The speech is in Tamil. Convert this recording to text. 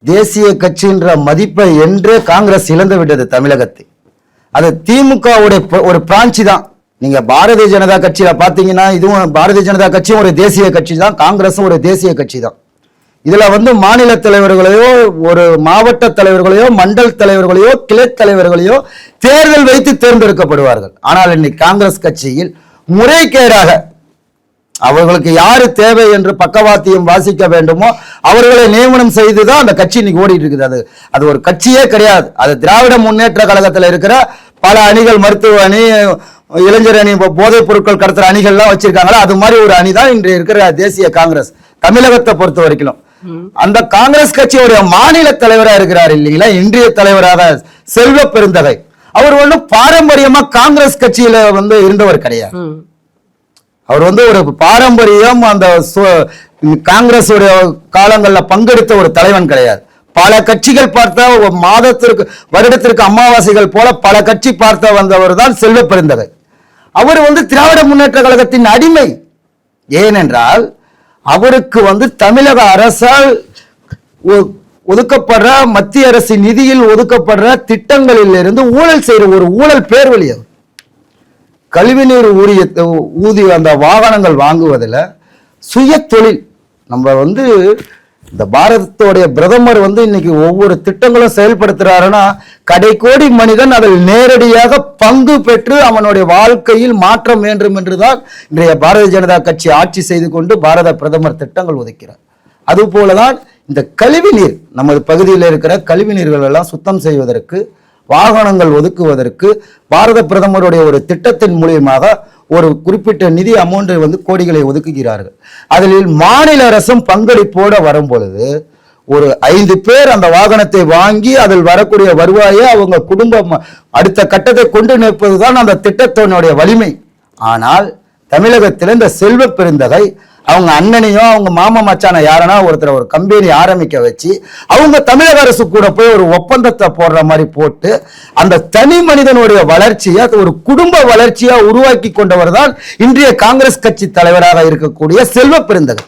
தேசிய கட்சின்ற மதிப்பை என்றே காங்கிரஸ் இழந்து விட்டது தமிழகத்தை. அது திமுகவுடைய ஒரு பிரான்ச்சி தான். நீங்க பாரதிய ஜனதா கட்சியில பாத்தீங்கன்னா இதுவும் பாரதிய ஜனதா கட்சியும் ஒரு தேசிய கட்சி தான், காங்கிரஸும் ஒரு தேசிய கட்சி தான். இதுல மாநில தலைவர்களையோ ஒரு மாவட்ட தலைவர்களையோ மண்டல் தலைவர்களையோ கிளை தலைவர்களையோ தேர்தல் வைத்து தேர்ந்தெடுக்கப்படுவார்கள். ஆனால் இன்னைக்கு காங்கிரஸ் கட்சியில் முறைகேடாக அவர்களுக்கு யாரு தேவை என்று பக்கவாத்தியம் வாசிக்க வேண்டுமோ அவர்களை நியமனம் செய்துதான் அந்த கட்சி இன்னைக்கு ஓடிட்டு இருக்குது. அது ஒரு கட்சியே கிடையாது. அது திராவிட முன்னேற்ற கழகத்தில் இருக்கிற பல அணிகள், மருத்துவ அணி, இளைஞர் அணி, போதைப் பொருட்கள் கடத்துற அணிகள்லாம் வச்சிருக்காங்களா, அது மாதிரி ஒரு அணி தான் இன்று இருக்கிற தேசிய காங்கிரஸ். தமிழகத்தை பொறுத்த வரைக்கும் அந்த காங்கிரஸ் கட்சியுடைய மாநில தலைவராக இருக்கிறார் இல்லைங்களா, இன்றைய தலைவராக செல்வ பெருந்தகை. அவர் பாரம்பரியமா காங்கிரஸ் கட்சியில இருந்தவர் கிடையாது. அவர் ஒரு பாரம்பரியம் அந்த காங்கிரஸ் காலங்கள்ல பங்கெடுத்த ஒரு தலைவன் கிடையாது. பல கட்சிகள் பார்த்தா மாதத்திற்கு வருடத்திற்கு அமாவாசைகள் போல பல கட்சி பார்த்த வந்தவர் தான் செல்வ பெருந்தகை. அவர் திராவிட முன்னேற்ற கழகத்தின் அடிமை. ஏனென்றால் அவருக்கு தமிழக அரசால் ஒதுக்கப்படுற மத்திய அரசின் நிதியில் ஒதுக்கப்படுற திட்டங்களில் இருந்து ஊழல் செய்யற ஒரு ஊழல் பேர்வழி. அவர் கழிவுநீர் ஊதிய அந்த வாகனங்கள் வாங்குவதில் சுய தொழில். நம்ம இந்த பாரதத்தோடைய பிரதமர் இன்னைக்கு ஒவ்வொரு திட்டங்களும் செயல்படுத்துறாருன்னா கடைக்கோடி மனிதன் அதில் நேரடியாக பங்கு பெற்று அவனுடைய வாழ்க்கையில் மாற்றம் வேண்டும் என்றுதான் இன்றைய பாரதிய ஜனதா கட்சி ஆட்சி செய்து கொண்டு பாரத பிரதமர் திட்டங்கள் ஒதுக்கிறார். அது போலதான் இந்த கழிவு நீர், நமது பகுதியில் இருக்கிற கழிவு நீர்கள் எல்லாம் சுத்தம் செய்வதற்கு, வாகனங்கள் ஒதுக்குவதற்கு பாரத பிரதமருடைய ஒரு திட்டத்தின் மூலியமாக ஒரு குறிப்பிட்ட நிதி அமௌண்ட் கோடிகளை ஒதுக்குகிறார்கள். அதில் மாநில அரசும் பங்களிப்போட வரும் பொழுது ஒரு 5 பேர் அந்த வாகனத்தை வாங்கி அதில் வரக்கூடிய வருவாயை அவங்க குடும்பம் அடுத்த கட்டத்தை கொண்டு நிற்பதுதான் அந்த திட்டத்தினுடைய வலிமை. ஆனால் தமிழகத்தில் இந்த செல்வ பெருந்தகை அவங்க அண்ணனையோ அவங்க மாமா மச்சான யாரனா ஒருத்தர் ஒரு கம்பெனி ஆரம்பிக்க வச்சு அவங்க தமிழக அரசு கூட போய் ஒரு ஒப்பந்தத்தை போடுற மாதிரி போட்டு அந்த தனி மனிதனுடைய வளர்ச்சியை ஒரு குடும்ப வளர்ச்சியா உருவாக்கி கொண்டவர் தான் இன்றைய காங்கிரஸ் கட்சி தலைவராக இருக்கக்கூடிய செல்வ பெருந்தகை.